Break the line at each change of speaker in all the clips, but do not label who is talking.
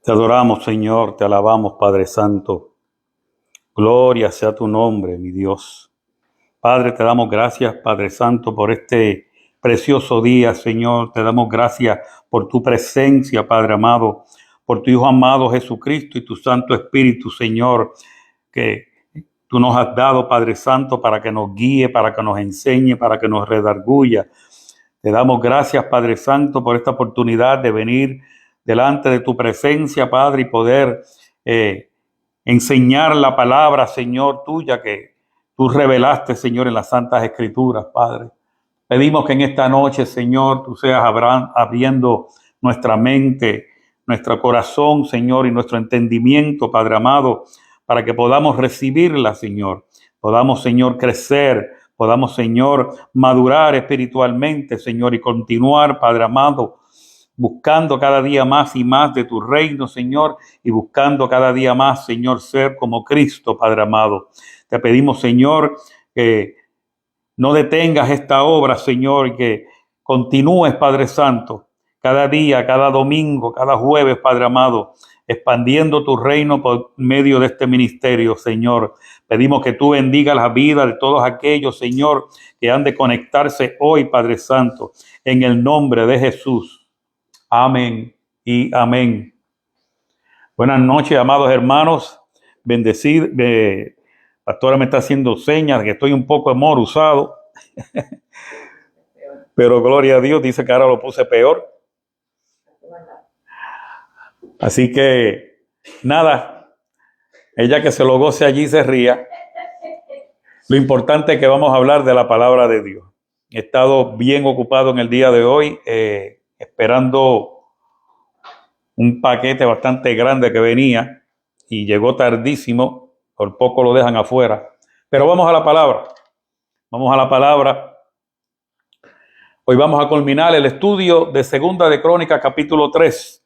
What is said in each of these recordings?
Te adoramos, Señor, te alabamos, Padre Santo. Gloria sea tu nombre, mi Dios. Padre, te damos gracias, Padre Santo, por este precioso día, Señor. Te damos gracias por tu presencia, Padre amado, por tu Hijo amado Jesucristo y tu Santo Espíritu, Señor, que tú nos has dado, Padre Santo, para que nos guíe, para que nos enseñe, para que nos redarguya. Te damos gracias, Padre Santo, por esta oportunidad de venir delante de tu presencia, Padre, y poder enseñar la palabra, Señor, tuya que tú revelaste, Señor, en las Santas Escrituras, Padre. Pedimos que en esta noche, Señor, tú seas abriendo nuestra mente, nuestro corazón, Señor, y nuestro entendimiento, Padre amado, para que podamos recibirla, Señor. Podamos, Señor, crecer, podamos, Señor, madurar espiritualmente, Señor, y continuar, Padre amado, buscando cada día más y más de tu reino, Señor, y buscando cada día más, Señor, ser como Cristo, Padre amado. Te pedimos, Señor, que no detengas esta obra, Señor, y que continúes, Padre Santo, cada día, cada domingo, cada jueves, Padre amado, expandiendo tu reino por medio de este ministerio, Señor. Pedimos que tú bendigas la vida de todos aquellos, Señor, que han de conectarse hoy, Padre Santo, en el nombre de Jesús. Amén y amén. Buenas noches, amados hermanos. Bendecid. Pastora me está haciendo señas que estoy un poco amoruzado. Pero gloria a Dios, dice que ahora lo puse peor. Así que nada, ella que se lo goce allí se ría. Lo importante es que vamos a hablar de la palabra de Dios. He estado bien ocupado en el día de hoy, esperando un paquete bastante grande que venía y llegó tardísimo, por poco lo dejan afuera. Pero vamos a la palabra. Vamos a la palabra. Hoy vamos a culminar el estudio de Segunda de Crónicas, capítulo 3.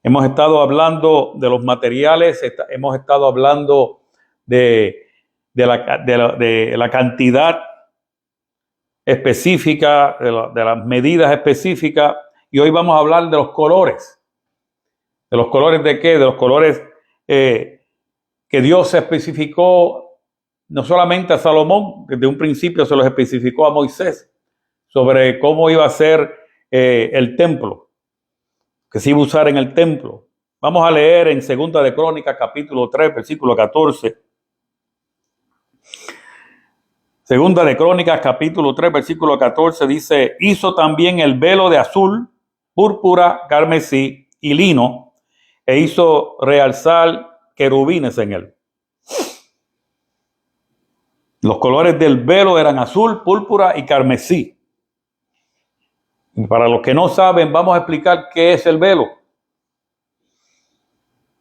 Hemos estado hablando de los materiales, hemos estado hablando de la cantidad específica, de las medidas específicas, y hoy vamos a hablar de los colores. ¿De los colores de qué? De los colores que Dios especificó no solamente a Salomón, desde un principio se los especificó a Moisés, sobre cómo iba a ser el templo, que se iba a usar en el templo. Vamos a leer en Segunda de Crónicas, capítulo 3, versículo 14. Segunda de Crónicas, capítulo 3, versículo 14, dice: hizo también el velo de azul, púrpura, carmesí y lino, e hizo realzar querubines en él. Los colores del velo eran azul, púrpura y carmesí. Y para los que no saben, vamos a explicar qué es el velo.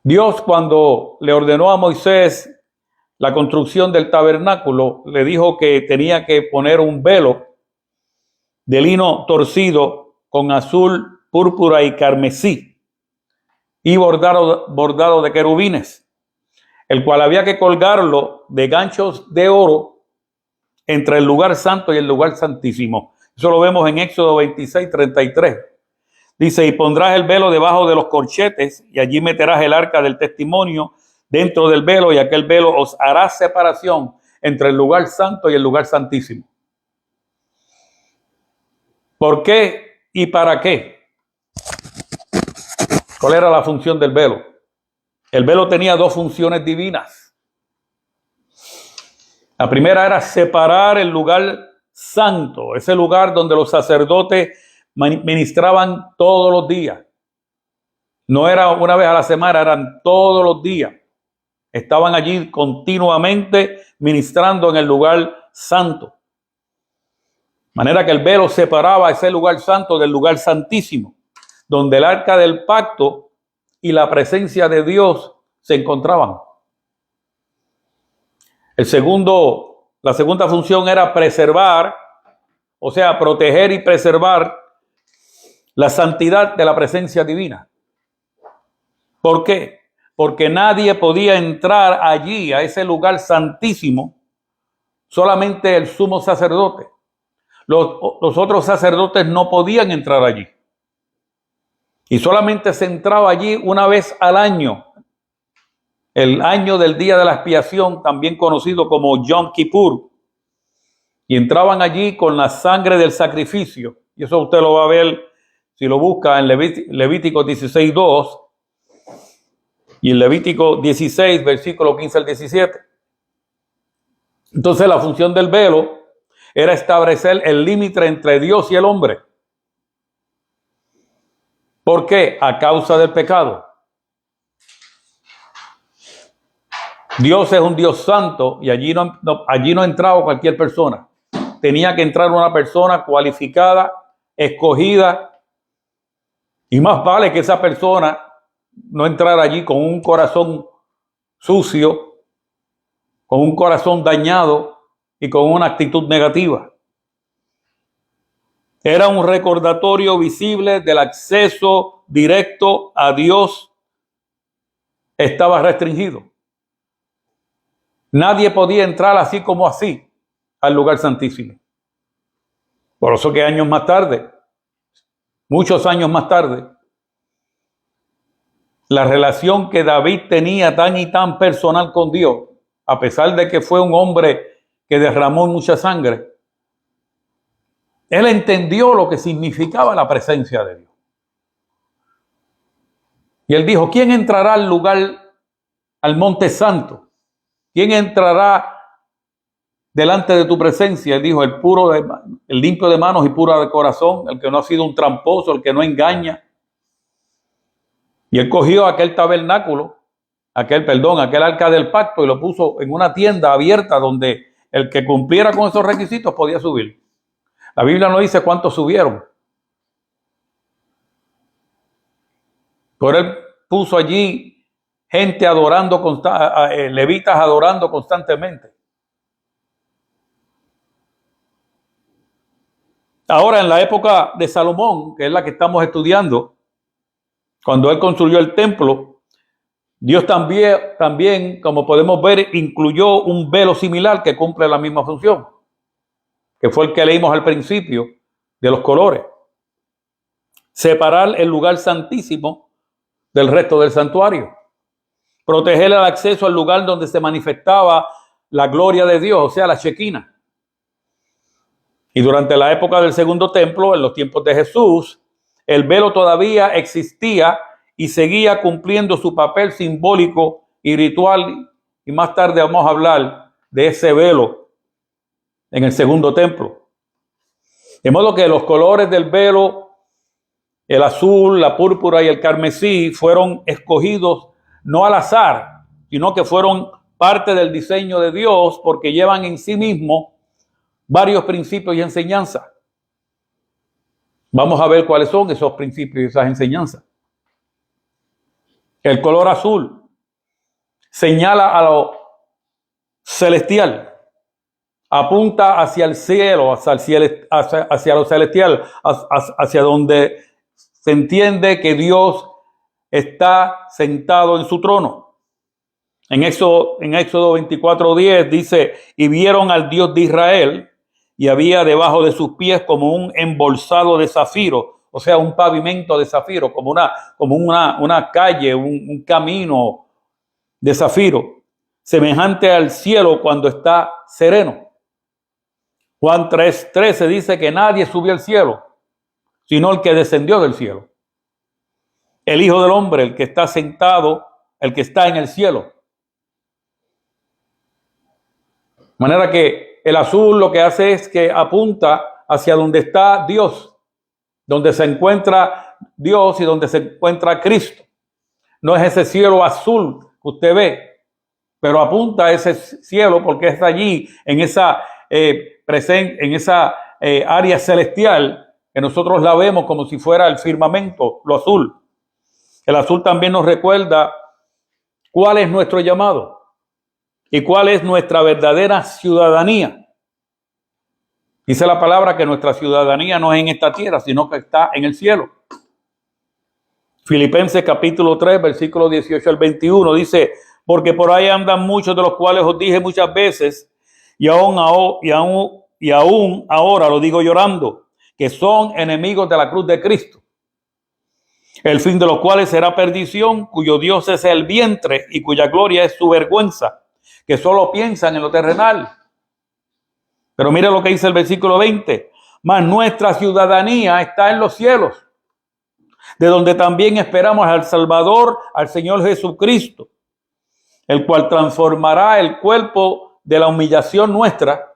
Dios, cuando le ordenó a Moisés la construcción del tabernáculo, le dijo que tenía que poner un velo de lino torcido con azul, púrpura y carmesí, y bordado de querubines, el cual había que colgarlo de ganchos de oro entre el lugar santo y el lugar santísimo. Eso lo vemos en Éxodo 26, 33. Dice: y pondrás el velo debajo de los corchetes, y allí meterás el arca del testimonio dentro del velo, y aquel velo os hará separación entre el lugar santo y el lugar santísimo. ¿Por qué y para qué? ¿Cuál era la función del velo? El velo tenía dos funciones divinas. La primera era separar el lugar santo, ese lugar donde los sacerdotes ministraban todos los días. No era una vez a la semana, eran todos los días. Estaban allí continuamente ministrando en el lugar santo. De manera que el velo separaba ese lugar santo del lugar santísimo, donde el arca del pacto y la presencia de Dios se encontraban. La segunda función era preservar, o sea, proteger y preservar la santidad de la presencia divina. ¿Por qué? Porque nadie podía entrar allí, a ese lugar santísimo, solamente el sumo sacerdote. Los otros sacerdotes no podían entrar allí. Y solamente se entraba allí una vez al año, el año del día de la expiación, también conocido como Yom Kippur. Y entraban allí con la sangre del sacrificio. Y eso usted lo va a ver si lo busca en Levítico 16:2 y en Levítico 16, versículo 15 al 17. Entonces la función del velo era establecer el límite entre Dios y el hombre. ¿Por qué? A causa del pecado. Dios es un Dios santo y allí no entraba cualquier persona. Tenía que entrar una persona cualificada, escogida, y más vale que esa persona no entrara allí con un corazón sucio, con un corazón dañado y con una actitud negativa. Era un recordatorio visible del acceso directo a Dios. Estaba restringido. Nadie podía entrar así como así al lugar santísimo. Por eso que años más tarde, muchos años más tarde, la relación que David tenía tan y tan personal con Dios, a pesar de que fue un hombre que derramó mucha sangre, él entendió lo que significaba la presencia de Dios. Y él dijo, ¿quién entrará al lugar, al monte santo? ¿Quién entrará delante de tu presencia? Él dijo, el limpio de manos y puro de corazón, el que no ha sido un tramposo, el que no engaña. Y él cogió aquel tabernáculo, aquel arca del pacto, y lo puso en una tienda abierta donde el que cumpliera con esos requisitos podía subir. La Biblia no dice cuántos subieron. Pero él puso allí gente adorando, levitas adorando constantemente. Ahora, en la época de Salomón, que es la que estamos estudiando, cuando él construyó el templo, Dios también, como podemos ver, incluyó un velo similar que cumple la misma función, que fue el que leímos al principio de los colores. Separar el lugar santísimo del resto del santuario. Proteger el acceso al lugar donde se manifestaba la gloria de Dios, o sea, la Shekinah. Y durante la época del segundo templo, en los tiempos de Jesús, el velo todavía existía y seguía cumpliendo su papel simbólico y ritual. Y más tarde vamos a hablar de ese velo en el segundo templo. De modo que los colores del velo, el azul, la púrpura y el carmesí, fueron escogidos no al azar, sino que fueron parte del diseño de Dios porque llevan en sí mismos varios principios y enseñanzas. Vamos a ver cuáles son esos principios y esas enseñanzas. El color azul señala a lo celestial, apunta hacia el cielo, hacia lo celestial, hacia donde se entiende que Dios está sentado en su trono. En Éxodo 24:10 dice, y vieron al Dios de Israel, y había debajo de sus pies como un embolsado de zafiro, o sea, un pavimento de zafiro, como una calle, un camino de zafiro, semejante al cielo cuando está sereno. Juan 3:13 dice que nadie subió al cielo, sino el que descendió del cielo. El Hijo del Hombre, el que está sentado, el que está en el cielo. De manera que el azul lo que hace es que apunta hacia donde está Dios, donde se encuentra Dios y donde se encuentra Cristo. No es ese cielo azul que usted ve, pero apunta a ese cielo porque es allí, en esa área celestial, que nosotros la vemos como si fuera el firmamento, lo azul. El azul también nos recuerda cuál es nuestro llamado y cuál es nuestra verdadera ciudadanía. Dice la palabra que nuestra ciudadanía no es en esta tierra, sino que está en el cielo. Filipenses capítulo 3, versículo 18 al 21 dice, porque por ahí andan muchos de los cuales os dije muchas veces, y aún ahora lo digo llorando, que son enemigos de la cruz de Cristo. el fin de los cuales será perdición, cuyo Dios es el vientre y cuya gloria es su vergüenza, que solo piensan en lo terrenal. Pero mira lo que dice el versículo 20. Mas nuestra ciudadanía está en los cielos, de donde también esperamos al Salvador, al Señor Jesucristo, el cual transformará el cuerpo de la humillación nuestra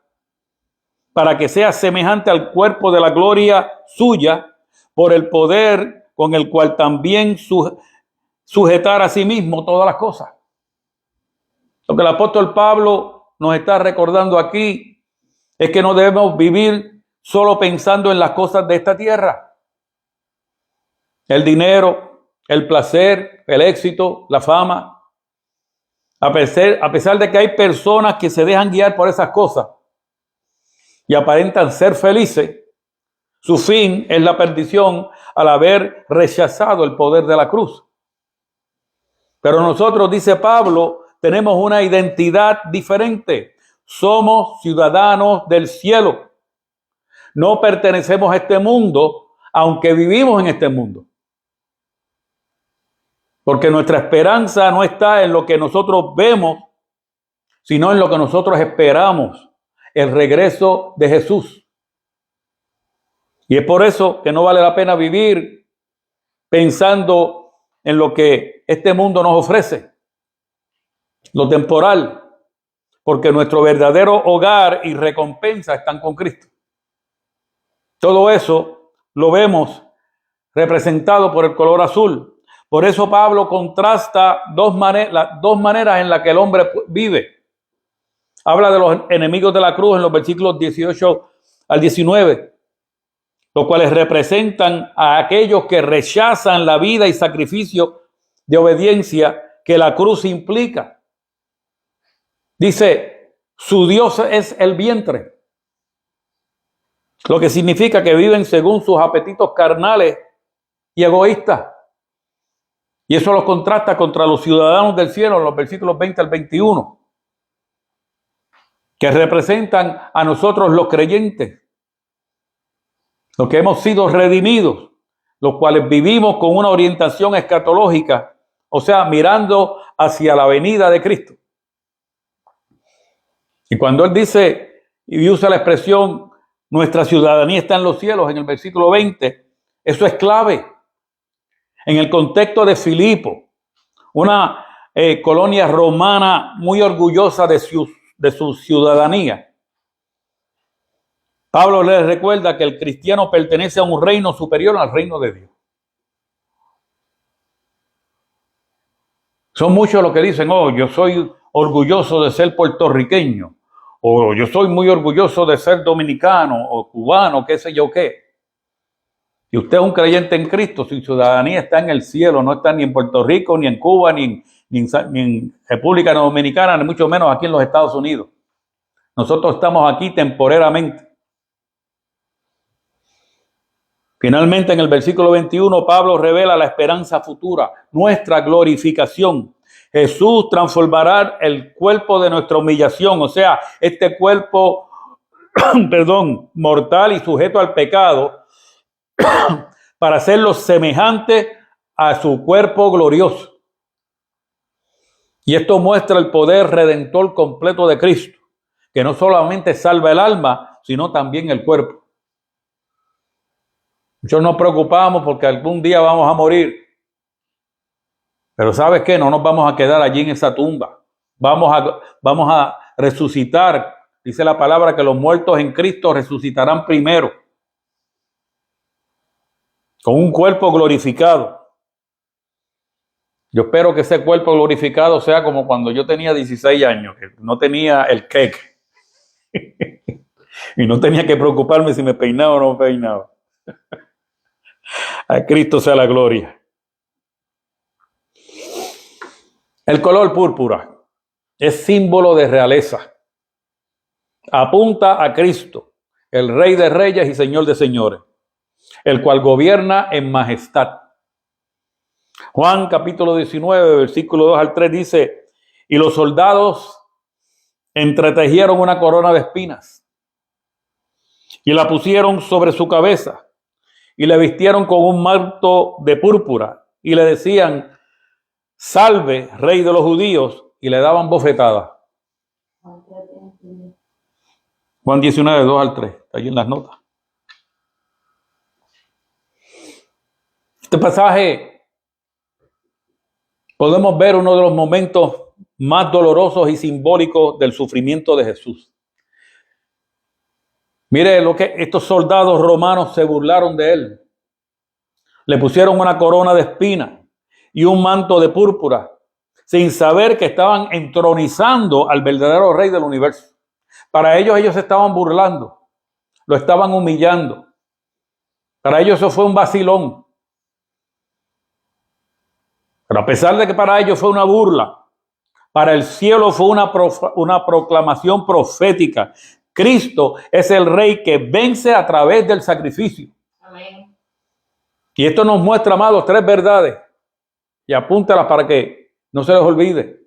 para que sea semejante al cuerpo de la gloria suya, por el poder con el cual también sujetar a sí mismo todas las cosas. Lo que el apóstol Pablo nos está recordando aquí es que no debemos vivir solo pensando en las cosas de esta tierra. El dinero, el placer, el éxito, la fama. A pesar de que hay personas que se dejan guiar por esas cosas y aparentan ser felices, su fin es la perdición al haber rechazado el poder de la cruz. Pero nosotros, dice Pablo, tenemos una identidad diferente. Somos ciudadanos del cielo. No pertenecemos a este mundo, aunque vivimos en este mundo. Porque nuestra esperanza no está en lo que nosotros vemos, sino en lo que nosotros esperamos, el regreso de Jesús. Y es por eso que no vale la pena vivir pensando en lo que este mundo nos ofrece, lo temporal, porque nuestro verdadero hogar y recompensa están con Cristo. Todo eso lo vemos representado por el color azul. Por eso Pablo contrasta dos maneras en las que el hombre vive. Habla de los enemigos de la cruz en los versículos 18 al 19, los cuales representan a aquellos que rechazan la vida y sacrificio de obediencia que la cruz implica. Dice, su Dios es el vientre, lo que significa que viven según sus apetitos carnales y egoístas. Y eso los contrasta contra los ciudadanos del cielo en los versículos 20 al 21, que representan a nosotros los creyentes, los que hemos sido redimidos, los cuales vivimos con una orientación escatológica, o sea, mirando hacia la venida de Cristo. Y cuando él dice y usa la expresión, nuestra ciudadanía está en los cielos, en el versículo 20, eso es clave. En el contexto de Filipo, una colonia romana muy orgullosa de su ciudadanía, Pablo les recuerda que el cristiano pertenece a un reino superior al reino de Dios. Son muchos los que dicen, oh, yo soy orgulloso de ser puertorriqueño, o yo soy muy orgulloso de ser dominicano o cubano, qué sé yo qué. Si usted es un creyente en Cristo, su ciudadanía está en el cielo, no está ni en Puerto Rico, ni en Cuba, ni en República Dominicana, ni mucho menos aquí en los Estados Unidos. Nosotros estamos aquí temporariamente. Finalmente, en el versículo 21, Pablo revela la esperanza futura, nuestra glorificación. Jesús transformará el cuerpo de nuestra humillación, o sea, este cuerpo, mortal y sujeto al pecado, para hacerlo semejante a su cuerpo glorioso. Y esto muestra el poder redentor completo de Cristo, que no solamente salva el alma, sino también el cuerpo. Muchos nos preocupamos porque algún día vamos a morir. Pero ¿sabes qué? No nos vamos a quedar allí en esa tumba. Vamos a resucitar. Dice la palabra que los muertos en Cristo resucitarán primero, con un cuerpo glorificado. Yo espero que ese cuerpo glorificado sea como cuando yo tenía 16 años, que no tenía el cake. Y no tenía que preocuparme si me peinaba o no me peinaba. A Cristo sea la gloria. El color púrpura es símbolo de realeza. Apunta a Cristo, el Rey de Reyes y Señor de Señores, el cual gobierna en majestad. Juan capítulo 19, versículo 2 al 3 dice, y los soldados entretejieron una corona de espinas y la pusieron sobre su cabeza y le vistieron con un manto de púrpura y le decían: salve, rey de los judíos, y le daban bofetadas. Juan 19, 2 al 3, está ahí en las notas. Este pasaje podemos ver uno de los momentos más dolorosos y simbólicos del sufrimiento de Jesús. Mire lo que estos soldados romanos se burlaron de él. Le pusieron una corona de espinas y un manto de púrpura, sin saber que estaban entronizando al verdadero rey del universo. Para ellos se estaban burlando, lo estaban humillando. Para ellos eso fue un vacilón. Pero a pesar de que para ellos fue una burla, para el cielo fue una proclamación profética. Cristo es el rey que vence a través del sacrificio. Amén. Y esto nos muestra, amados, 3 verdades. Y apúntalas para que no se les olvide.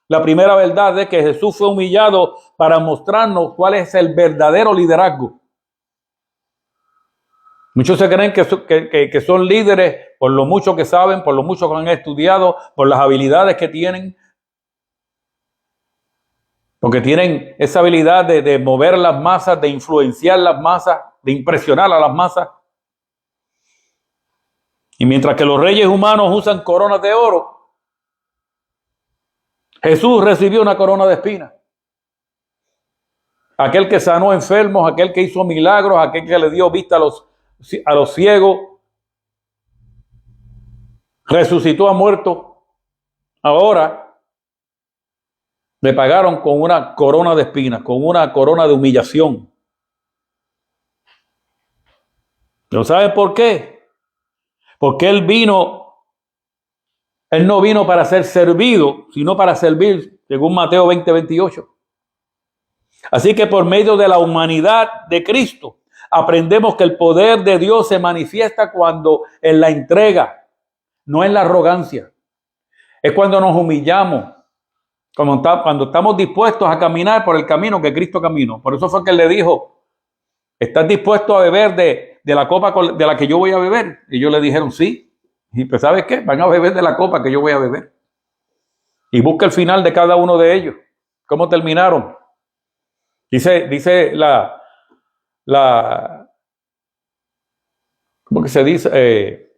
La primera verdad es que Jesús fue humillado para mostrarnos cuál es el verdadero liderazgo. Muchos se creen que son líderes por lo mucho que saben, por lo mucho que han estudiado, por las habilidades que tienen. Porque tienen esa habilidad de mover las masas, de influenciar las masas, de impresionar a las masas. Y mientras que los reyes humanos usan coronas de oro, Jesús recibió una corona de espinas. Aquel que sanó enfermos, aquel que hizo milagros, aquel que le dio vista a los ciegos, resucitó a muertos. Ahora le pagaron con una corona de espinas, con una corona de humillación. ¿Pero sabe por qué? Porque Él no vino para ser servido, sino para servir, según Mateo 20, 28. Así que por medio de la humanidad de Cristo, aprendemos que el poder de Dios se manifiesta cuando en la entrega, no en la arrogancia. Es cuando nos humillamos, cuando estamos dispuestos a caminar por el camino que Cristo caminó. Por eso fue que Él le dijo: ¿estás dispuesto a beber de la copa de la que yo voy a beber? Y ellos le dijeron sí. Y pues, ¿sabes qué? Van a beber de la copa que yo voy a beber. Y busca el final de cada uno de ellos. ¿Cómo terminaron? Dice ¿cómo que se dice?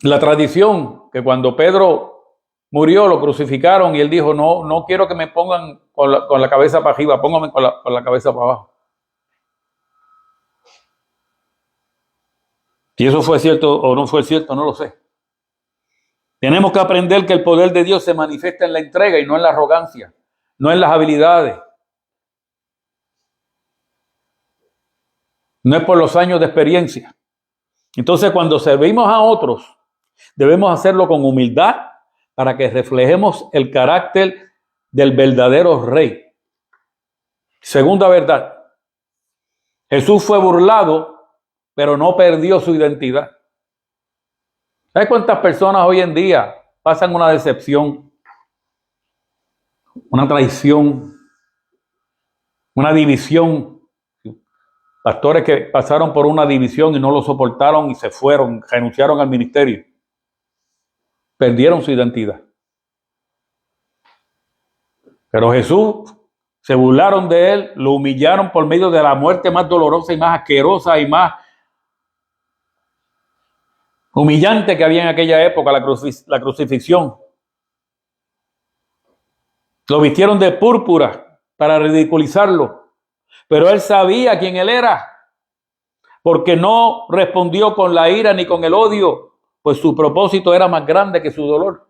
La tradición, que cuando Pedro murió, lo crucificaron y él dijo: no quiero que me pongan con la cabeza para arriba, póngame con la cabeza para abajo. Si eso fue cierto o no fue cierto, no lo sé. Tenemos que aprender que el poder de Dios se manifiesta en la entrega y no en la arrogancia, no en las habilidades. No es por los años de experiencia. Entonces, cuando servimos a otros, debemos hacerlo con humildad para que reflejemos el carácter del verdadero rey. Segunda verdad: Jesús fue burlado, pero no perdió su identidad. ¿Sabes cuántas personas hoy en día pasan una decepción, una traición, una división? Pastores que pasaron por una división y no lo soportaron y se fueron, renunciaron al ministerio. Perdieron su identidad. Pero Jesús, se burlaron de él, lo humillaron por medio de la muerte más dolorosa y más asquerosa y más humillante que había en aquella época, la crucifixión. Lo vistieron de púrpura para ridiculizarlo. Pero él sabía quién él era, porque no respondió con la ira ni con el odio, pues su propósito era más grande que su dolor.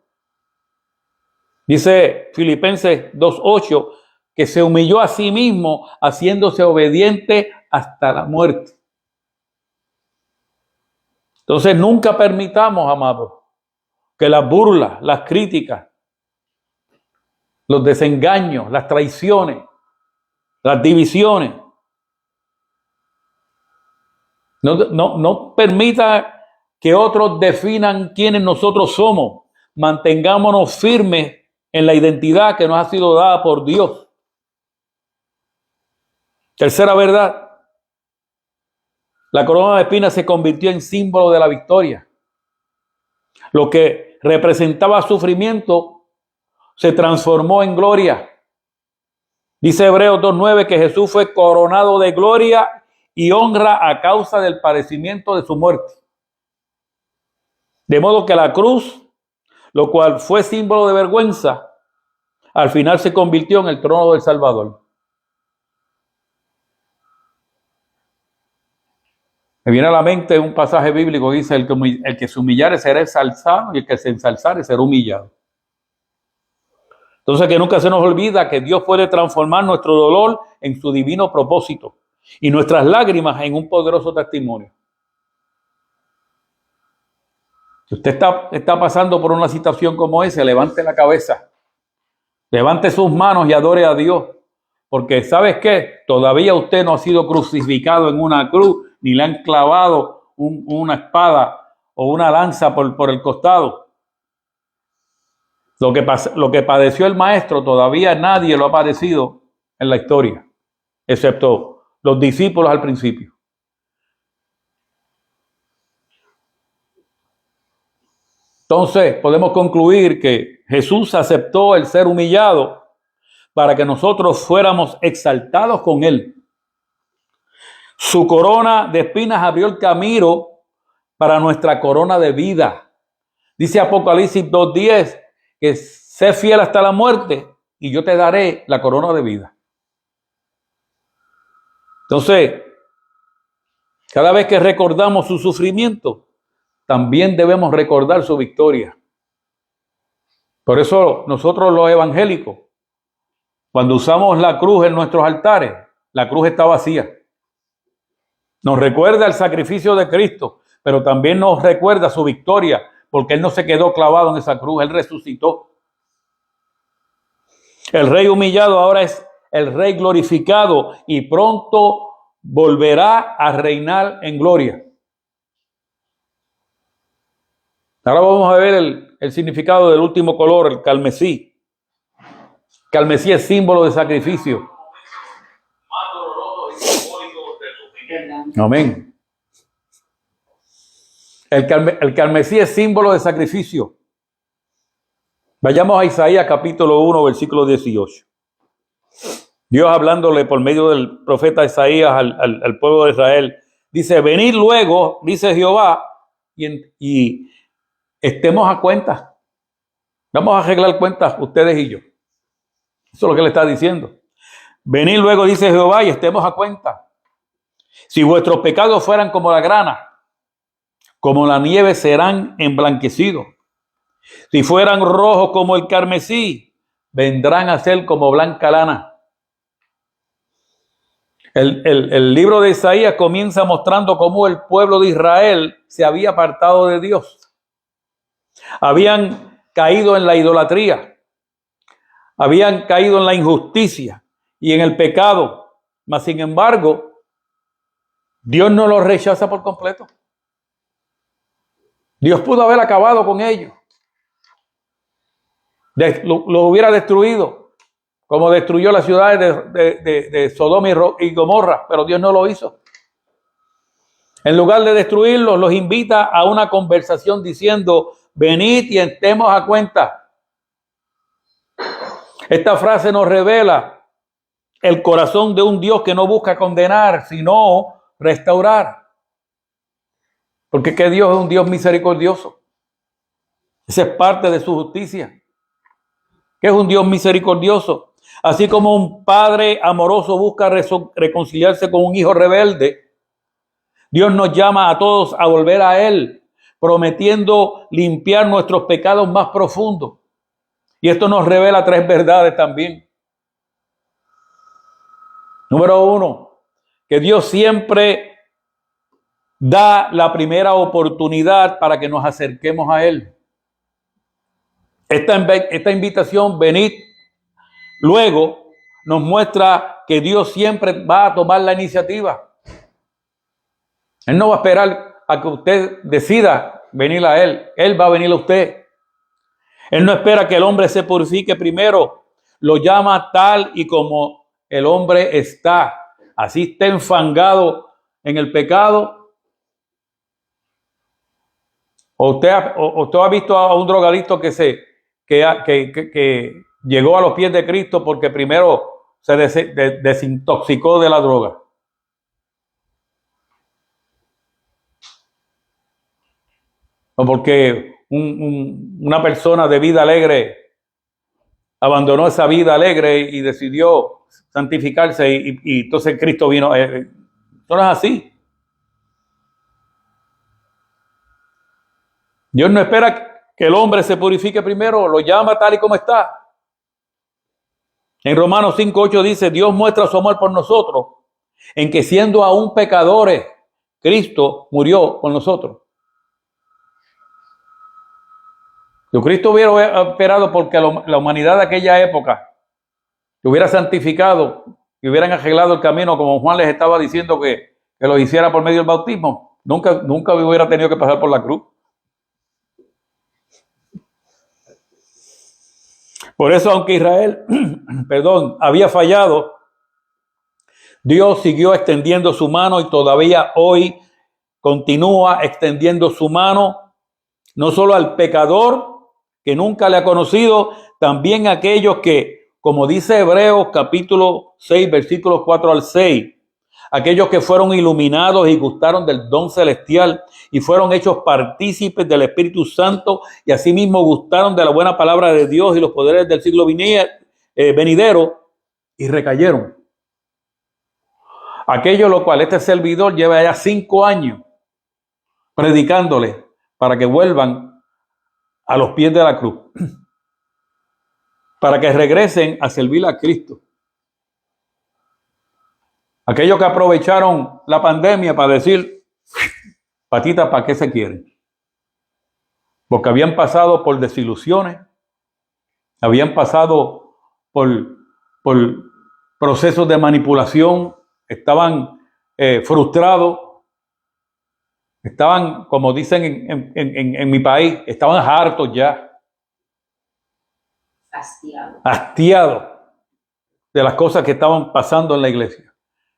Dice Filipenses 2:8 que se humilló a sí mismo, haciéndose obediente hasta la muerte. Entonces nunca permitamos, amados, que las burlas, las críticas, los desengaños, las traiciones, las divisiones, no permita que otros definan quiénes nosotros somos. Mantengámonos firmes en la identidad que nos ha sido dada por Dios. Tercera verdad: La corona de espinas se convirtió en símbolo de la victoria. Lo que representaba sufrimiento se transformó en gloria. Dice Hebreos 2:9 que Jesús fue coronado de gloria y honra a causa del padecimiento de su muerte. De modo que la cruz, lo cual fue símbolo de vergüenza, al final se convirtió en el trono del Salvador. Me viene a la mente un pasaje bíblico que dice: el que se humillare será ensalzado y el que se ensalzare será humillado. Entonces, que nunca se nos olvida que Dios puede transformar nuestro dolor en su divino propósito y nuestras lágrimas en un poderoso testimonio. Si usted está pasando por una situación como esa, levante la cabeza, levante sus manos y adore a Dios. Porque ¿sabes qué? Todavía usted no ha sido crucificado en una cruz, ni le han clavado una espada o una lanza por el costado. Lo que padeció el maestro, todavía nadie lo ha padecido en la historia, excepto los discípulos al principio. Entonces, podemos concluir que Jesús aceptó el ser humillado para que nosotros fuéramos exaltados con él. Su corona de espinas abrió el camino para nuestra corona de vida. Dice Apocalipsis 2:10 que sé fiel hasta la muerte y yo te daré la corona de vida. Entonces, cada vez que recordamos su sufrimiento, también debemos recordar su victoria. Por eso nosotros los evangélicos, cuando usamos la cruz en nuestros altares, la cruz está vacía. Nos recuerda el sacrificio de Cristo, pero también nos recuerda su victoria, porque Él no se quedó clavado en esa cruz, Él resucitó. El Rey humillado ahora es el Rey glorificado y pronto volverá a reinar en gloria. Ahora vamos a ver el significado del último color, el carmesí. Carmesí es símbolo de sacrificio. Amén. El carmesí es símbolo de sacrificio. Vayamos a Isaías capítulo 1, versículo 18. Dios hablándole por medio del profeta Isaías al pueblo de Israel. Dice: venid luego, dice Jehová, y estemos a cuenta. Vamos a arreglar cuentas ustedes y yo. Eso es lo que le está diciendo. Venid luego, dice Jehová, y estemos a cuenta. Si vuestros pecados fueran como la grana, como la nieve serán emblanquecidos. Si fueran rojos como el carmesí, vendrán a ser como blanca lana. El libro de Isaías comienza mostrando cómo el pueblo de Israel se había apartado de Dios. Habían caído en la idolatría, habían caído en la injusticia y en el pecado, mas sin embargo, Dios no los rechaza por completo. Dios pudo haber acabado con ellos. Los hubiera destruido, como destruyó las ciudades de Sodoma y Gomorra, pero Dios no lo hizo. En lugar de destruirlos, los invita a una conversación diciendo: venid y estemos a cuenta. Esta frase nos revela el corazón de un Dios que no busca condenar, sino restaurar. Porque que Dios es un Dios misericordioso. Esa es parte de su justicia. Que es un Dios misericordioso. Así como un padre amoroso busca reconciliarse con un hijo rebelde, Dios nos llama a todos a volver a Él, prometiendo limpiar nuestros pecados más profundos. Y esto nos revela tres verdades también. Número uno, que Dios siempre da la primera oportunidad para que nos acerquemos a Él. Esta invitación, venid luego, nos muestra que Dios siempre va a tomar la iniciativa. Él no va a esperar a que usted decida venir a Él. Él va a venir a usted. Él no espera que el hombre se purifique primero. Lo llama tal y como el hombre está. Así está enfangado en el pecado. ¿Usted ha visto a un drogadicto que llegó a los pies de Cristo porque primero se desintoxicó de la droga? O porque una persona de vida alegre abandonó esa vida alegre y decidió santificarse y entonces Cristo vino. Eso no es así. Dios no espera que el hombre se purifique primero, lo llama tal y como está. En Romanos 5:8 dice, Dios muestra su amor por nosotros, en que siendo aún pecadores, Cristo murió por nosotros. Si Cristo hubiera esperado porque la humanidad de aquella época se hubiera santificado y hubieran arreglado el camino, como Juan les estaba diciendo que lo hiciera por medio del bautismo, nunca hubiera tenido que pasar por la cruz. Por eso, aunque Israel, había fallado, Dios siguió extendiendo su mano y todavía hoy continúa extendiendo su mano, no solo al pecador que nunca le ha conocido, también a aquellos que, como dice Hebreos capítulo 6, versículos 4 al 6, aquellos que fueron iluminados y gustaron del don celestial y fueron hechos partícipes del Espíritu Santo y asimismo gustaron de la buena palabra de Dios y los poderes del siglo venidero y recayeron. Aquello lo cual este servidor lleva ya 5 años predicándole para que vuelvan a los pies de la cruz, para que regresen a servir a Cristo. Aquellos que aprovecharon la pandemia para decir, patitas, ¿para qué se quieren? Porque habían pasado por desilusiones, habían pasado por procesos de manipulación, estaban frustrados, estaban, como dicen en mi país, estaban hartos ya. Hastiados de las cosas que estaban pasando en la iglesia.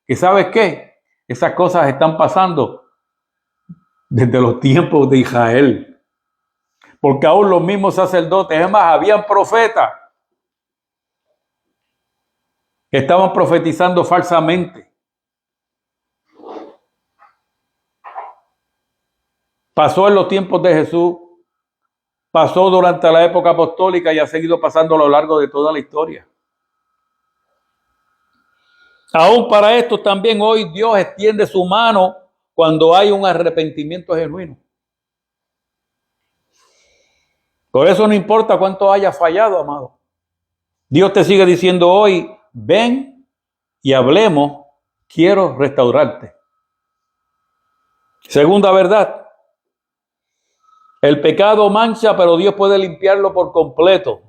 ¿Y sabes qué? Esas cosas están pasando desde los tiempos de Israel. Porque aún los mismos sacerdotes, es más, habían profetas que estaban profetizando falsamente. Pasó en los tiempos de Jesús, pasó durante la época apostólica y ha seguido pasando a lo largo de toda la historia. Aún para esto también hoy Dios extiende su mano cuando hay un arrepentimiento genuino. Por eso no importa cuánto haya fallado, amado. Dios te sigue diciendo hoy, ven y hablemos, quiero restaurarte. Segunda verdad, el pecado mancha, pero Dios puede limpiarlo por completo.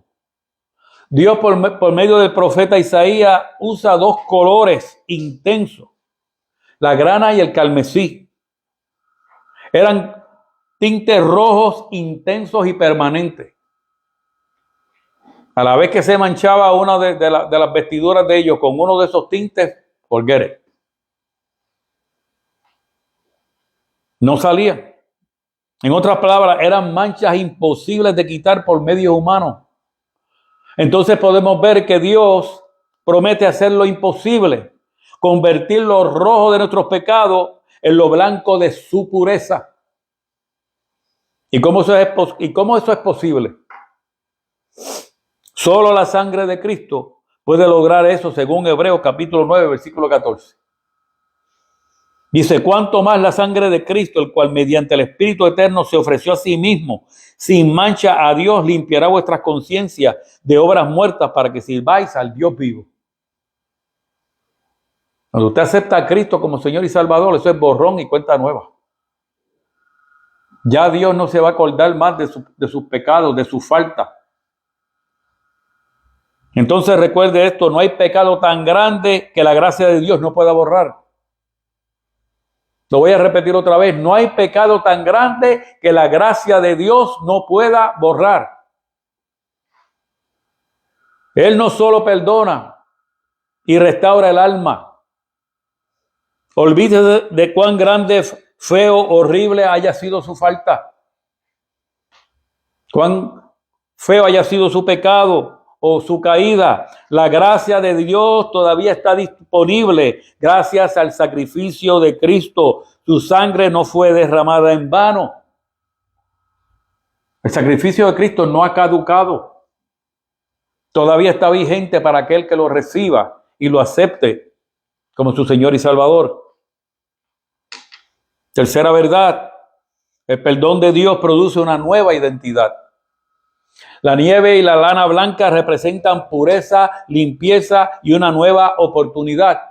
Dios por medio del profeta Isaías usa 2 colores intensos, la grana y el carmesí. Eran tintes rojos intensos y permanentes. A la vez que se manchaba una de las vestiduras de ellos con uno de esos tintes, forget it. No salía. En otras palabras, eran manchas imposibles de quitar por medios humanos. Entonces podemos ver que Dios promete hacer lo imposible, convertir lo rojo de nuestros pecados en lo blanco de su pureza. ¿Y cómo eso es posible? Solo la sangre de Cristo puede lograr eso, según Hebreos capítulo 9, versículo 14. Dice, cuánto más la sangre de Cristo, el cual mediante el Espíritu Eterno se ofreció a sí mismo, sin mancha a Dios, limpiará vuestras conciencias de obras muertas para que sirváis al Dios vivo. Cuando usted acepta a Cristo como Señor y Salvador, eso es borrón y cuenta nueva. Ya Dios no se va a acordar más de sus pecados, de su falta. Entonces recuerde esto, no hay pecado tan grande que la gracia de Dios no pueda borrar. Lo voy a repetir otra vez, no hay pecado tan grande que la gracia de Dios no pueda borrar. Él no solo perdona y restaura el alma. Olvídese de cuán grande, feo, horrible haya sido su falta. cuán feo haya sido su pecado o su caída, la gracia de Dios todavía está disponible gracias al sacrificio de Cristo. Su sangre no fue derramada en vano. El sacrificio de Cristo no ha caducado. Todavía está vigente para aquel que lo reciba y lo acepte como su Señor y Salvador. Tercera verdad, el perdón de Dios produce una nueva identidad. La nieve y la lana blanca representan pureza, limpieza y una nueva oportunidad.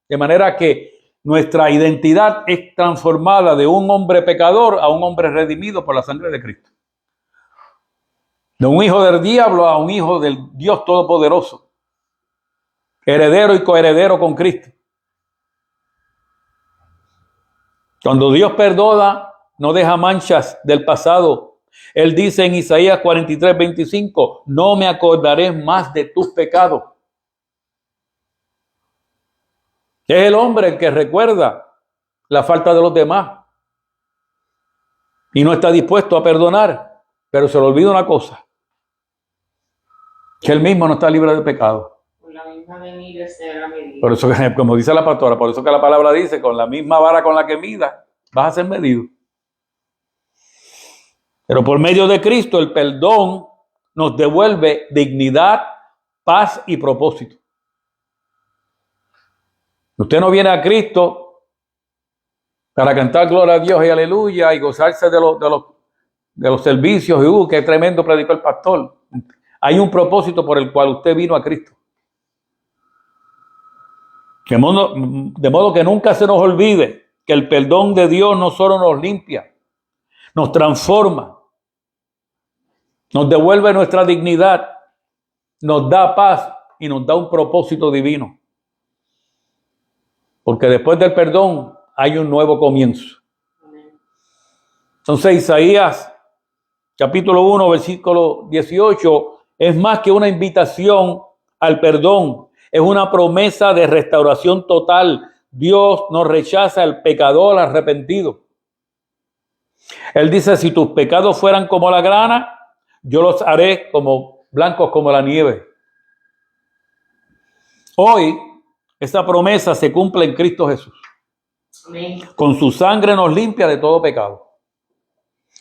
De manera que nuestra identidad es transformada de un hombre pecador a un hombre redimido por la sangre de Cristo. De un hijo del diablo a un hijo del Dios Todopoderoso. Heredero y coheredero con Cristo. Cuando Dios perdona, no deja manchas del pasado. Él dice en Isaías 43:25, no me acordaré más de tus pecados. Es el hombre el que recuerda la falta de los demás y no está dispuesto a perdonar, pero se le olvida una cosa, que él mismo no está libre de pecado.
Por la misma medida será medido.
Por eso, como dice la pastora, por eso que la palabra dice, con la misma vara con la que mida, vas a ser medido. Pero por medio de Cristo, el perdón nos devuelve dignidad, paz y propósito. Usted no viene a Cristo para cantar gloria a Dios y aleluya y gozarse de los servicios y qué tremendo predicó el pastor. Hay un propósito por el cual usted vino a Cristo. De modo que nunca se nos olvide que el perdón de Dios no solo nos limpia, nos transforma, nos devuelve nuestra dignidad, nos da paz y nos da un propósito divino. Porque después del perdón hay un nuevo comienzo. Entonces Isaías capítulo 1 versículo 18 es más que una invitación al perdón. Es una promesa de restauración total. Dios no rechaza al pecador arrepentido. Él dice, si tus pecados fueran como la grana, yo los haré como blancos como la nieve. Hoy, esa promesa se cumple en Cristo Jesús.
Amén.
Con su sangre nos limpia de todo pecado.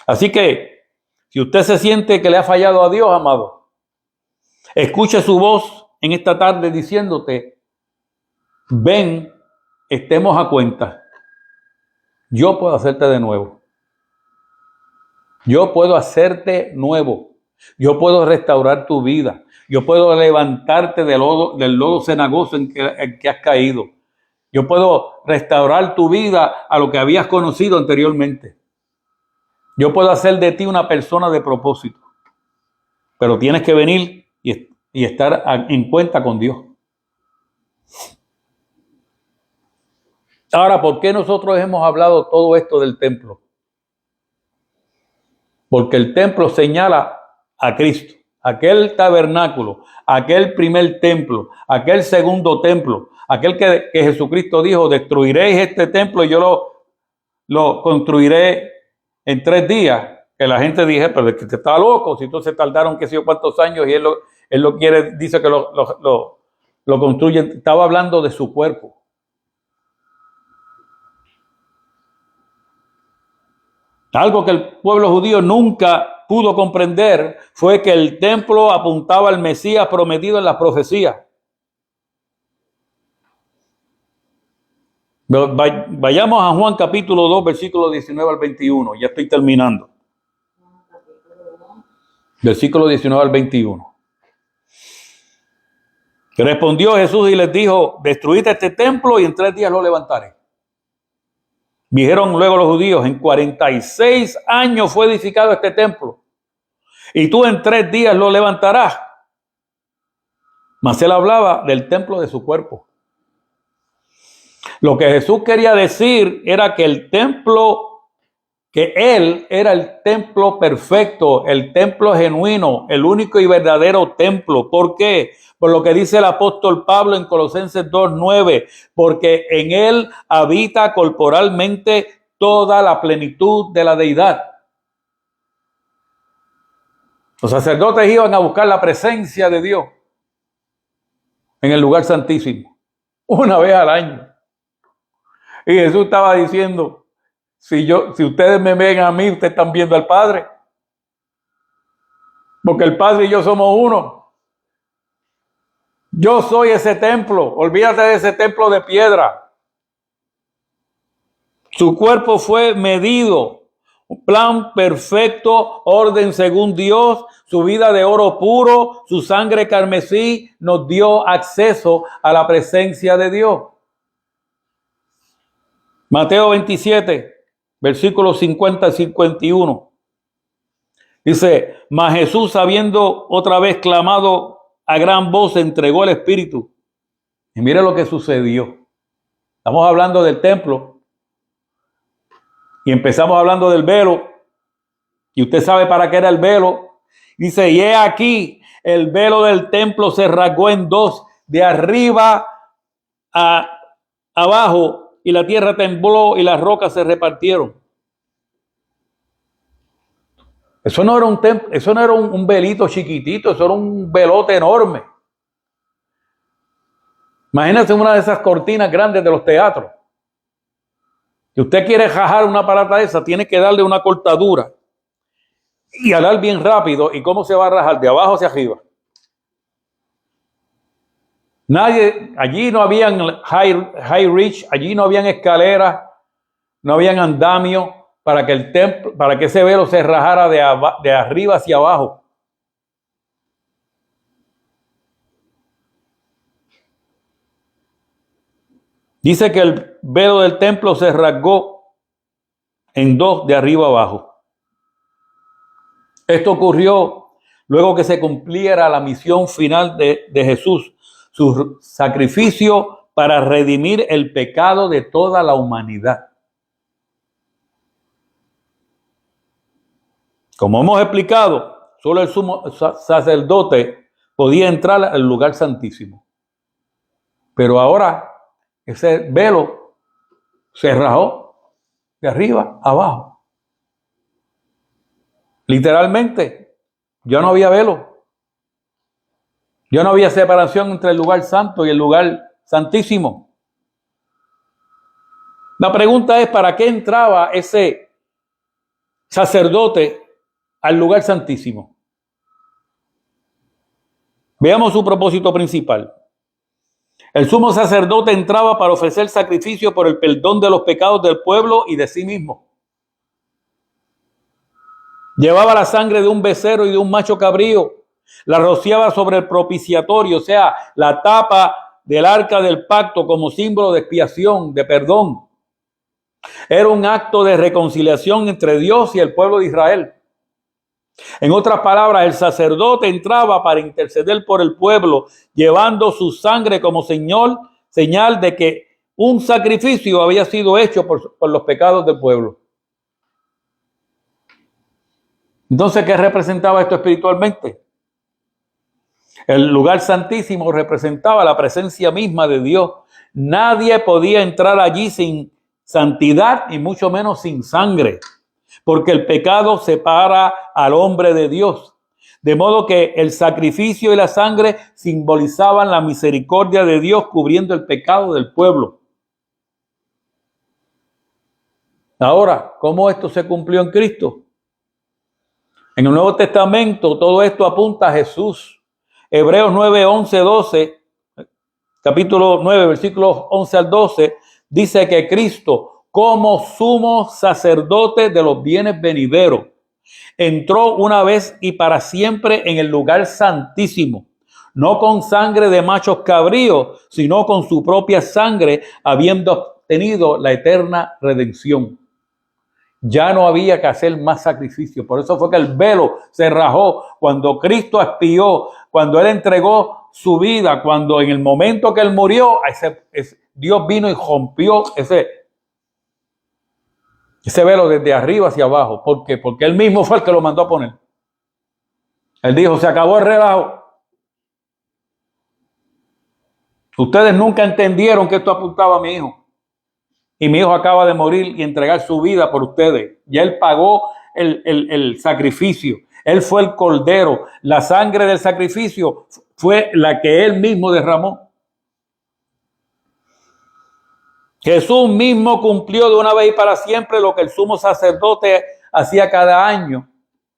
Así que, si usted se siente que le ha fallado a Dios, amado, escuche su voz en esta tarde diciéndote, ven, estemos a cuenta. Yo puedo hacerte de nuevo. Yo puedo hacerte nuevo. Yo puedo restaurar tu vida. Yo puedo levantarte del lodo cenagoso en que has caído. Yo puedo restaurar tu vida a lo que habías conocido anteriormente. Yo puedo hacer de ti una persona de propósito. Pero tienes que venir y estar en cuenta con Dios. Ahora, ¿por qué nosotros hemos hablado todo esto del templo? Porque el templo señala a Cristo. Aquel tabernáculo, aquel primer templo, aquel segundo templo, aquel que Jesucristo dijo, destruiréis este templo y yo lo construiré en 3 días. Que la gente dije, pero es que está loco, si entonces tardaron qué sé yo cuántos años y él lo quiere, dice que lo construye. Estaba hablando de su cuerpo. Algo que el pueblo judío nunca pudo comprender fue que el templo apuntaba al Mesías prometido en las profecías. Vayamos a Juan capítulo 2, versículo 19 al 21. Ya estoy terminando. Versículo 19 al 21. Respondió Jesús y les dijo, destruid este templo y en 3 días lo levantaré. Dijeron luego los judíos, en 46 años fue edificado este templo y tú en 3 días lo levantarás. Mas él hablaba del templo de su cuerpo. Lo que Jesús quería decir era que el templo, que él era el templo perfecto, el templo genuino, el único y verdadero templo. ¿Por qué? Por lo que dice el apóstol Pablo en Colosenses 2:9, porque en él habita corporalmente toda la plenitud de la deidad. Los sacerdotes iban a buscar la presencia de Dios en el lugar santísimo, una vez al año. Y Jesús estaba diciendo, si ustedes me ven a mí, ustedes están viendo al Padre. Porque el Padre y yo somos uno. Yo soy ese templo. Olvídate de ese templo de piedra. Su cuerpo fue medido. Un plan perfecto, orden según Dios, su vida de oro puro, su sangre carmesí nos dio acceso a la presencia de Dios. Mateo 27, versículos 50 y 51. Dice, mas Jesús, habiendo otra vez clamado a gran voz, entregó el Espíritu. Y mire lo que sucedió. Estamos hablando del templo. Y empezamos hablando del velo. Y usted sabe para qué era el velo. Dice, y he aquí, el velo del templo se rasgó en dos, de arriba a abajo, y la tierra tembló y las rocas se repartieron. Eso no era un templo, eso no era un velito chiquitito, eso era un velote enorme. Imagínense una de esas cortinas grandes de los teatros. Si usted quiere jajar una parata de esa, tiene que darle una cortadura y jalar bien rápido. ¿Y cómo se va a rajar? De abajo hacia arriba. Allí no habían high reach, allí no habían escaleras, no habían andamios para que el templo, para que ese velo se rajara de arriba hacia abajo. Dice que el velo del templo se rasgó en dos, de arriba abajo. Esto ocurrió luego que se cumpliera la misión final de Jesús, su sacrificio para redimir el pecado de toda la humanidad. Como hemos explicado, solo el sumo sacerdote podía entrar al lugar santísimo. Pero ahora ese velo se rajó de arriba a abajo. Literalmente, ya no había velo. Ya no había separación entre el lugar santo y el lugar santísimo. La pregunta es, ¿para qué entraba ese sacerdote al lugar santísimo? Veamos su propósito principal. El sumo sacerdote entraba para ofrecer sacrificio por el perdón de los pecados del pueblo y de sí mismo. Llevaba la sangre de un becerro y de un macho cabrío, la rociaba sobre el propiciatorio, o sea, la tapa del arca del pacto como símbolo de expiación, de perdón. Era un acto de reconciliación entre Dios y el pueblo de Israel. En otras palabras, el sacerdote entraba para interceder por el pueblo, llevando su sangre como señal de que un sacrificio había sido hecho por los pecados del pueblo. Entonces, ¿qué representaba esto espiritualmente? El lugar santísimo representaba la presencia misma de Dios. Nadie podía entrar allí sin santidad y mucho menos sin sangre, porque el pecado separa al hombre de Dios. De modo que el sacrificio y la sangre simbolizaban la misericordia de Dios cubriendo el pecado del pueblo. Ahora, ¿cómo esto se cumplió en Cristo? En el Nuevo Testamento todo esto apunta a Jesús. Hebreos 9, 11, 12, capítulo 9, versículos 11 al 12, dice que Cristo, como sumo sacerdote de los bienes venideros, entró una vez y para siempre en el lugar santísimo, no con sangre de machos cabríos, sino con su propia sangre, habiendo obtenido la eterna redención. Ya no había que hacer más sacrificio. Por eso fue que el velo se rajó cuando Cristo expió, cuando Él entregó su vida, cuando en el momento que Él murió, Dios vino y rompió ese velo desde arriba hacia abajo. ¿Por qué? Porque Él mismo fue el que lo mandó a poner. Él dijo, se acabó el relajo. Ustedes nunca entendieron que esto apuntaba a mi hijo. Y mi hijo acaba de morir y entregar su vida por ustedes. Ya Él pagó el sacrificio. Él fue el cordero. La sangre del sacrificio fue la que Él mismo derramó. Jesús mismo cumplió de una vez y para siempre lo que el sumo sacerdote hacía cada año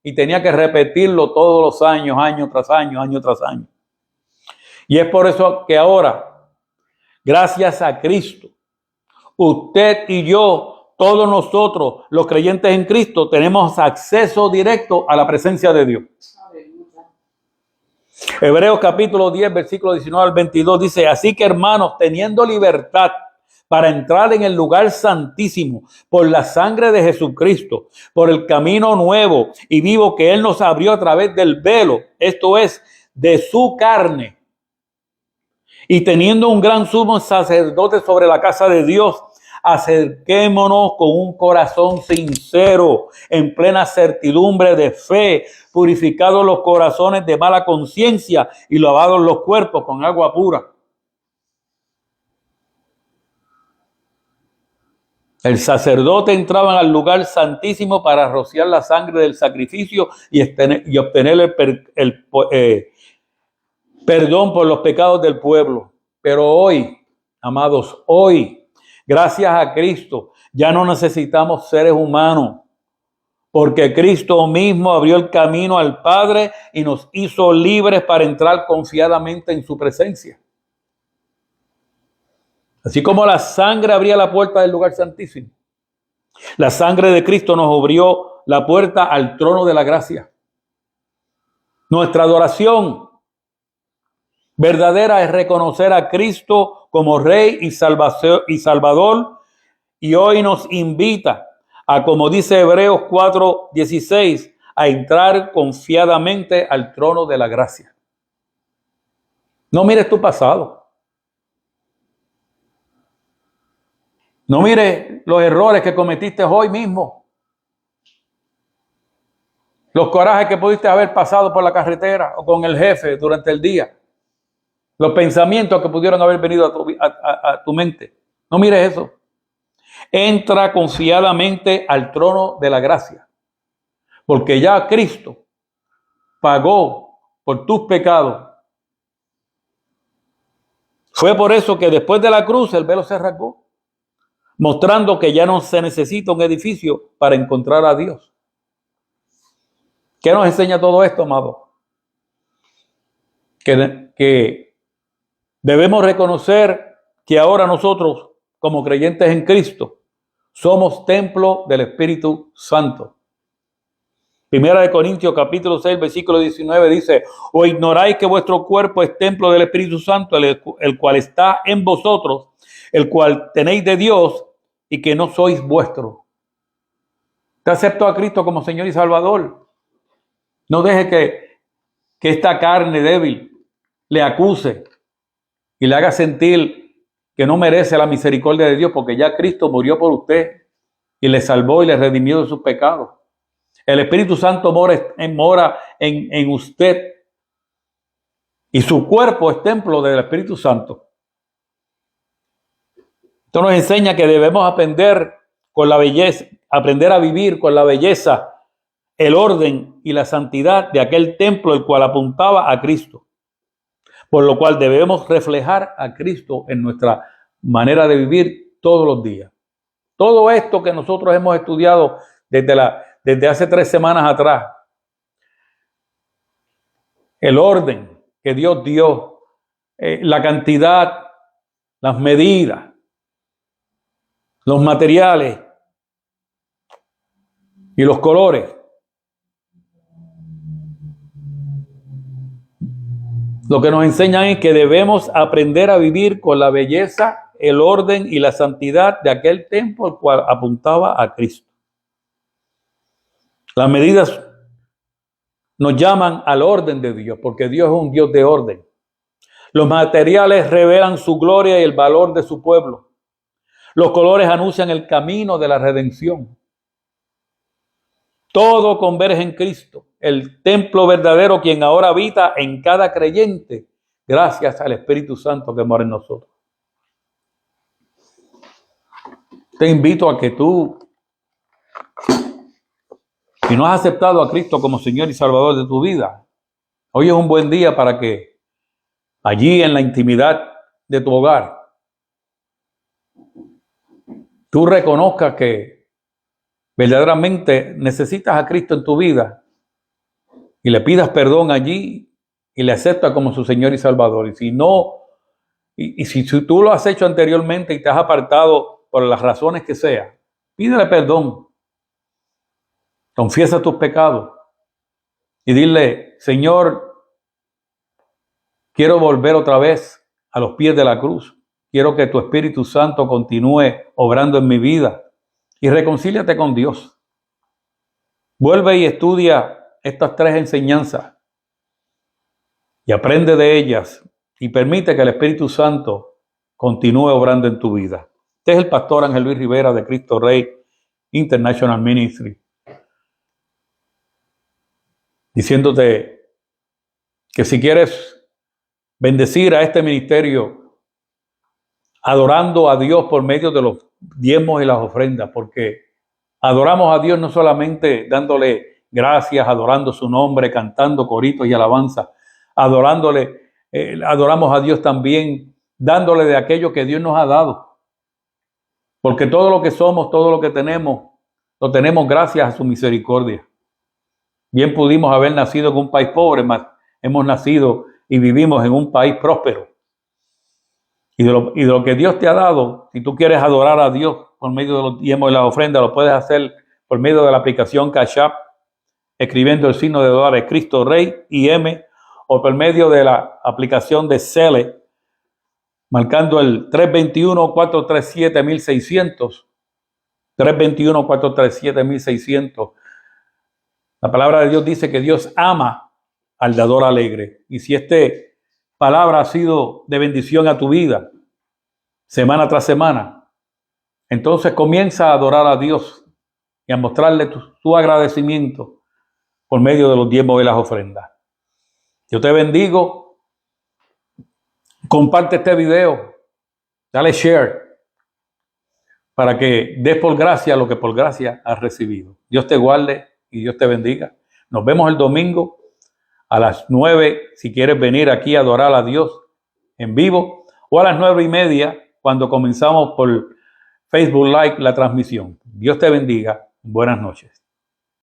y tenía que repetirlo todos los años, año tras año, año tras año. Y es por eso que ahora, gracias a Cristo, usted y yo, todos nosotros, los creyentes en Cristo, tenemos acceso directo a la presencia de Dios. Hebreos capítulo 10, versículo 19 al 22 dice: así que, hermanos, teniendo libertad para entrar en el lugar santísimo por la sangre de Jesucristo, por el camino nuevo y vivo que Él nos abrió a través del velo, esto es, de su carne, y teniendo un gran sumo sacerdote sobre la casa de Dios, acerquémonos con un corazón sincero, en plena certidumbre de fe, purificados los corazones de mala conciencia y lavados los cuerpos con agua pura. El sacerdote entraba al lugar santísimo para rociar la sangre del sacrificio y obtener el perdón por los pecados del pueblo. Pero hoy, amados, hoy, gracias a Cristo, ya no necesitamos seres humanos, porque Cristo mismo abrió el camino al Padre y nos hizo libres para entrar confiadamente en su presencia. Así como la sangre abría la puerta del lugar santísimo, la sangre de Cristo nos abrió la puerta al trono de la gracia. Nuestra adoración verdadera es reconocer a Cristo como Rey y Salvador, y hoy nos invita a, como dice Hebreos 4:16, a entrar confiadamente al trono de la gracia. No mires tu pasado. No mires los errores que cometiste hoy mismo. Los corajes que pudiste haber pasado por la carretera o con el jefe durante el día. Los pensamientos que pudieron haber venido a tu mente. No mires eso. Entra confiadamente al trono de la gracia. Porque ya Cristo pagó por tus pecados. Fue por eso que después de la cruz el velo se rasgó, mostrando que ya no se necesita un edificio para encontrar a Dios. ¿Qué nos enseña todo esto, amado? Que debemos reconocer que ahora nosotros, como creyentes en Cristo, somos templo del Espíritu Santo. Primera de Corintios capítulo 6, versículo 19 dice: ¿o ignoráis que vuestro cuerpo es templo del Espíritu Santo, el cual está en vosotros, el cual tenéis de Dios, y que no sois vuestro? Te acepto a Cristo como Señor y Salvador. No deje que esta carne débil le acuse y le haga sentir que no merece la misericordia de Dios, porque ya Cristo murió por usted y le salvó y le redimió de sus pecados. El Espíritu Santo mora en usted y su cuerpo es templo del Espíritu Santo. Esto nos enseña que debemos aprender a vivir con la belleza, el orden y la santidad de aquel templo el cual apuntaba a Cristo. Por lo cual debemos reflejar a Cristo en nuestra manera de vivir todos los días. Todo esto que nosotros hemos estudiado desde hace 3 semanas atrás, el orden que Dios dio, la cantidad, las medidas, los materiales y los colores. Lo que nos enseñan es que debemos aprender a vivir con la belleza, el orden y la santidad de aquel templo al cual apuntaba a Cristo. Las medidas nos llaman al orden de Dios, porque Dios es un Dios de orden. Los materiales revelan su gloria y el valor de su pueblo. Los colores anuncian el camino de la redención. Todo converge en Cristo, el templo verdadero, quien ahora habita en cada creyente, gracias al Espíritu Santo que mora en nosotros. Te invito a que tú y no has aceptado a Cristo como Señor y Salvador de tu vida, hoy es un buen día para que allí en la intimidad de tu hogar tú reconozcas que verdaderamente necesitas a Cristo en tu vida y le pidas perdón allí y le aceptas como su Señor y Salvador. Y si no, y si tú lo has hecho anteriormente y te has apartado por las razones que sea, pídele perdón, confiesa tus pecados y dile: Señor, quiero volver otra vez a los pies de la cruz. Quiero que tu Espíritu Santo continúe obrando en mi vida y reconcíliate con Dios. Vuelve y estudia estas 3 enseñanzas y aprende de ellas y permite que el Espíritu Santo continúe obrando en tu vida. Este es el pastor Ángel Luis Rivera de Cristo Rey International Ministry, diciéndote que si quieres bendecir a este ministerio adorando a Dios por medio de los diezmos y las ofrendas, porque adoramos a Dios no solamente dándole gracias, adorando su nombre, cantando coritos y alabanza, adoramos a Dios también dándole de aquello que Dios nos ha dado, porque todo lo que somos, todo lo que tenemos, lo tenemos gracias a su misericordia. Bien pudimos haber nacido en un país pobre, mas hemos nacido y vivimos en un país próspero. Y de lo que Dios te ha dado, si tú quieres adorar a Dios por medio de los diezmos y las ofrendas, lo puedes hacer por medio de la aplicación Cash App, escribiendo el signo de dólares Cristo Rey IM, o por medio de la aplicación de Zelle, marcando el 321-437-1600. 321-437-1600. La palabra de Dios dice que Dios ama al dador alegre. Y si esta palabra ha sido de bendición a tu vida, semana tras semana, entonces comienza a adorar a Dios y a mostrarle tu agradecimiento por medio de los diezmos y las ofrendas. Yo te bendigo. Comparte este video. Dale share para que des por gracia lo que por gracia has recibido. Dios te guarde y Dios te bendiga. Nos vemos el domingo a las 9, si quieres venir aquí a adorar a Dios en vivo, o a las 9:30 cuando comenzamos por Facebook Live la transmisión. Dios te bendiga. Buenas noches.